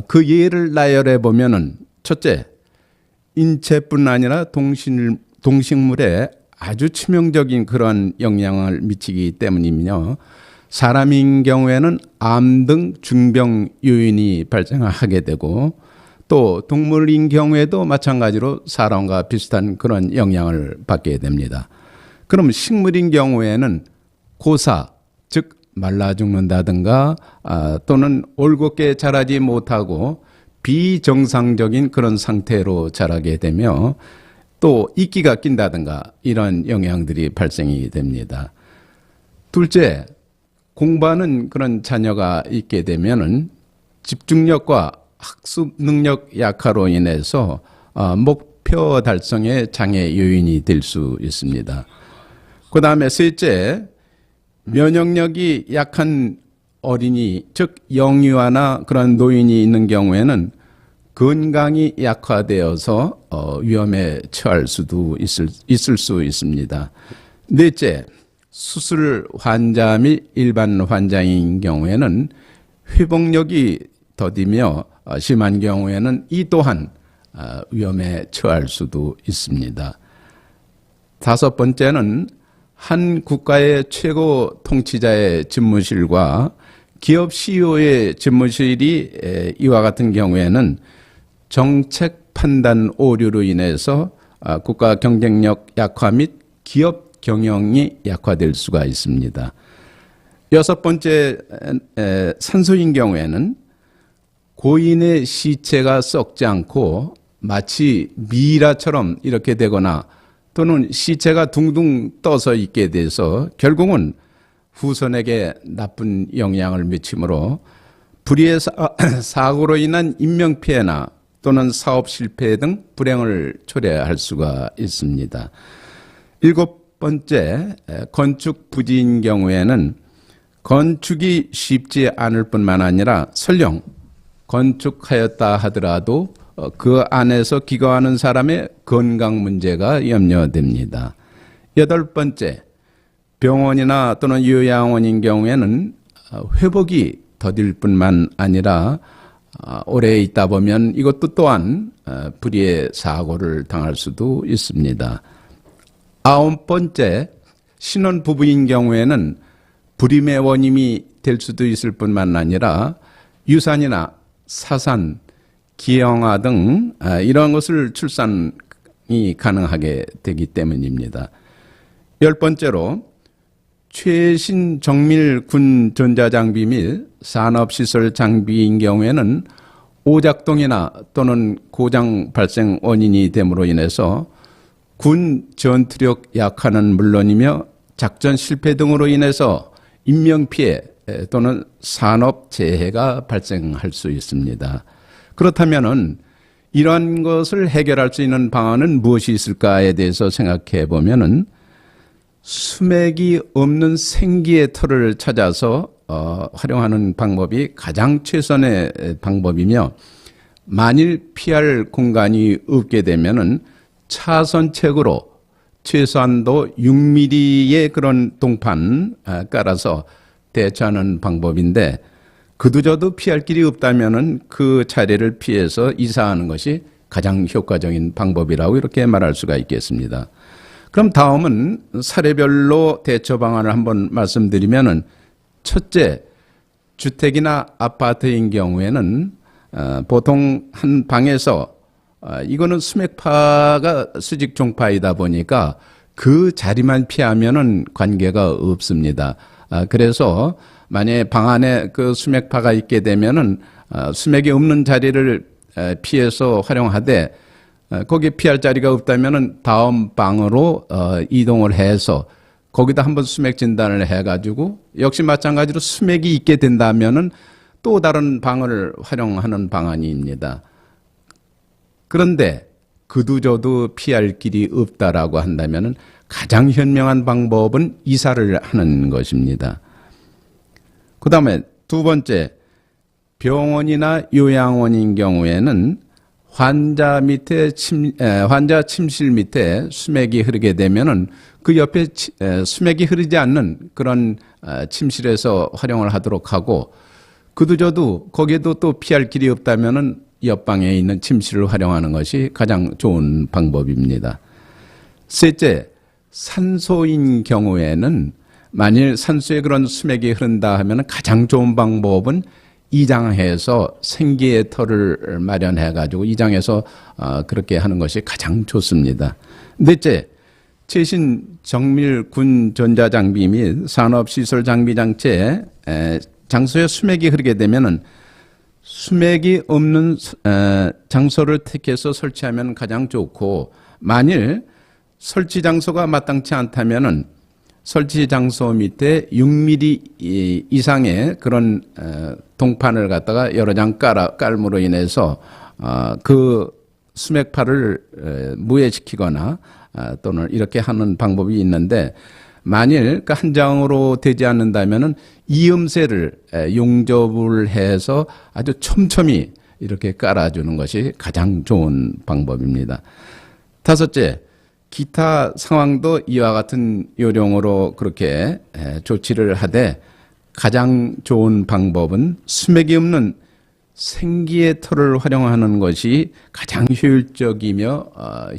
그 예를 나열해 보면은 첫째, 인체뿐 아니라 동식물에 아주 치명적인 그런 영향을 미치기 때문이며, 사람인 경우에는 암 등 중병 요인이 발생하게 되고, 또 동물인 경우에도 마찬가지로 사람과 비슷한 그런 영향을 받게 됩니다. 그럼 식물인 경우에는 고사, 즉 말라 죽는다든가 또는 올곧게 자라지 못하고 비정상적인 그런 상태로 자라게 되며, 또 이끼가 낀다든가 이런 영향들이 발생이 됩니다. 둘째, 공부하는 그런 자녀가 있게 되면은 집중력과 학습 능력 약화로 인해서 목표 달성의 장애 요인이 될 수 있습니다. 그 다음에 셋째, 면역력이 약한 어린이, 즉 영유아나 그런 노인이 있는 경우에는 건강이 약화되어서 위험에 처할 수도 있을 수 있습니다. 넷째, 수술 환자 및 일반 환자인 경우에는 회복력이 더디며 심한 경우에는 이 또한 위험에 처할 수도 있습니다. 다섯 번째는 한 국가의 최고 통치자의 집무실과 기업 CEO의 집무실이 이와 같은 경우에는 정책 판단 오류로 인해서 국가 경쟁력 약화 및 기업 경영이 약화될 수가 있습니다. 여섯 번째, 산소인 경우에는 고인의 시체가 썩지 않고 마치 미라처럼 이렇게 되거나 또는 시체가 둥둥 떠서 있게 돼서 결국은 후손에게 나쁜 영향을 미치므로 불의의 사고로 인한 인명피해나 또는 사업 실패 등 불행을 초래할 수가 있습니다. 일곱 번째, 건축 부지인 경우에는 건축이 쉽지 않을 뿐만 아니라 설령 건축하였다 하더라도 그 안에서 기거하는 사람의 건강 문제가 염려됩니다. 여덟 번째, 병원이나 또는 요양원인 경우에는 회복이 더딜 뿐만 아니라 오래 있다 보면 이것도 또한 불의의 사고를 당할 수도 있습니다. 아홉 번째, 신혼부부인 경우에는 불임의 원인이 될 수도 있을 뿐만 아니라 유산이나 사산, 기형아 등 이러한 것을 출산이 가능하게 되기 때문입니다. 열 번째로, 최신 정밀 군 전자장비 및 산업시설 장비인 경우에는 오작동이나 또는 고장 발생 원인이 됨으로 인해서 군 전투력 약화는 물론이며 작전 실패 등으로 인해서 인명피해 또는 산업재해가 발생할 수 있습니다. 그렇다면 이러한 것을 해결할 수 있는 방안은 무엇이 있을까에 대해서 생각해 보면은 수맥이 없는 생기의 털을 찾아서 활용하는 방법이 가장 최선의 방법이며, 만일 피할 공간이 없게 되면은 차선책으로 최소한도 6mm의 그런 동판 깔아서 대처하는 방법인데, 그두저도 피할 길이 없다면은 그 자리를 피해서 이사하는 것이 가장 효과적인 방법이라고 이렇게 말할 수가 있겠습니다. 그럼 다음은 사례별로 대처 방안을 한번 말씀드리면은, 첫째, 주택이나 아파트인 경우에는 보통 한 방에서 이거는 수맥파가 수직 종파이다 보니까 그 자리만 피하면은 관계가 없습니다. 그래서 만약에 방 안에 그 수맥파가 있게 되면은 수맥이 없는 자리를 피해서 활용하되, 거기에 피할 자리가 없다면은 다음 방으로 이동을 해서 거기다 한번 수맥 진단을 해가지고 역시 마찬가지로 수맥이 있게 된다면은 또 다른 방을 활용하는 방안입니다. 그런데 그두저도 피할 길이 없다라고 한다면은 가장 현명한 방법은 이사를 하는 것입니다. 그 다음에 두 번째, 병원이나 요양원인 경우에는 환자 침실 밑에 수맥이 흐르게 되면은 그 옆에 수맥이 흐르지 않는 그런 침실에서 활용을 하도록 하고, 그도저도 거기에도 또 피할 길이 없다면은 옆방에 있는 침실을 활용하는 것이 가장 좋은 방법입니다. 셋째, 산소인 경우에는 만일 산소에 그런 수맥이 흐른다 하면 가장 좋은 방법은 이장해서 생기의 털을 마련해 가지고 이장해서 그렇게 하는 것이 가장 좋습니다. 넷째, 최신 정밀 군 전자장비 및 산업시설 장비 장치에 장소에 수맥이 흐르게 되면은 수맥이 없는 장소를 택해서 설치하면 가장 좋고, 만일 설치 장소가 마땅치 않다면은 설치 장소 밑에 6mm 이상의 그런 동판을 갖다가 여러 장 깔므로 인해서 그 수맥파를 무해시키거나 또는 이렇게 하는 방법이 있는데, 만일 그 한 장으로 되지 않는다면은 이음새를 용접을 해서 아주 촘촘히 이렇게 깔아주는 것이 가장 좋은 방법입니다. 다섯째, 기타 상황도 이와 같은 요령으로 그렇게 조치를 하되 가장 좋은 방법은 수맥이 없는 생기의 털을 활용하는 것이 가장 효율적이며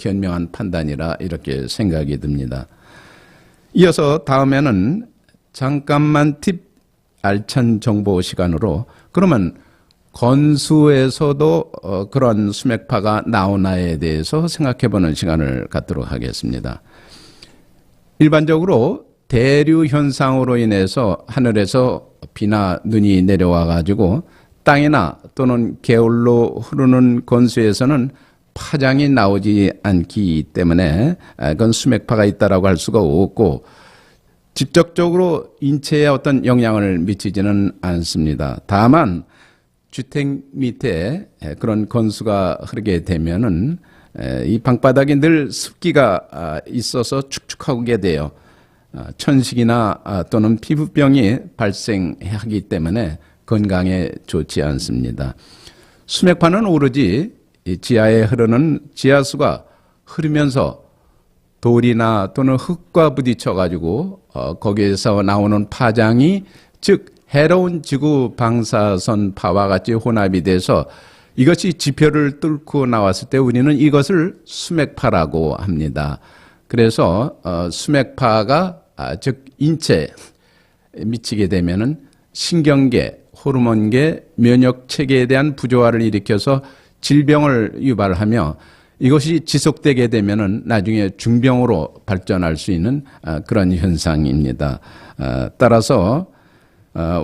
현명한 판단이라 이렇게 생각이 듭니다. 이어서 다음에는 잠깐만 팁 알찬 정보 시간으로, 그러면 건수에서도 그런 수맥파가 나오나에 대해서 생각해보는 시간을 갖도록 하겠습니다. 일반적으로 대류 현상으로 인해서 하늘에서 비나 눈이 내려와 가지고 땅이나 또는 개울로 흐르는 건수에서는 파장이 나오지 않기 때문에 그건 수맥파가 있다라고 할 수가 없고, 직접적으로 인체에 어떤 영향을 미치지는 않습니다. 다만 주택 밑에 그런 건수가 흐르게 되면은 이 방바닥이 늘 습기가 있어서 축축하게 돼요. 천식이나 또는 피부병이 발생하기 때문에 건강에 좋지 않습니다. 수맥파는 오로지 지하에 흐르는 지하수가 흐르면서 돌이나 또는 흙과 부딪혀 가지고 거기에서 나오는 파장이, 즉 해로운 지구 방사선 파와 같이 혼합이 돼서 이것이 지표를 뚫고 나왔을 때 우리는 이것을 수맥파라고 합니다. 그래서 수맥파가 즉 인체에 미치게 되면은 신경계, 호르몬계, 면역체계에 대한 부조화를 일으켜서 질병을 유발하며, 이것이 지속되게 되면은 나중에 중병으로 발전할 수 있는 그런 현상입니다. 따라서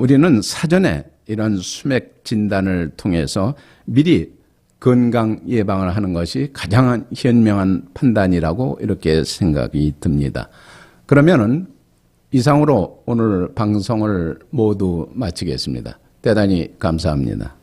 우리는 사전에 이런 수맥 진단을 통해서 미리 건강 예방을 하는 것이 가장 현명한 판단이라고 이렇게 생각이 듭니다. 그러면은 이상으로 오늘 방송을 모두 마치겠습니다. 대단히 감사합니다.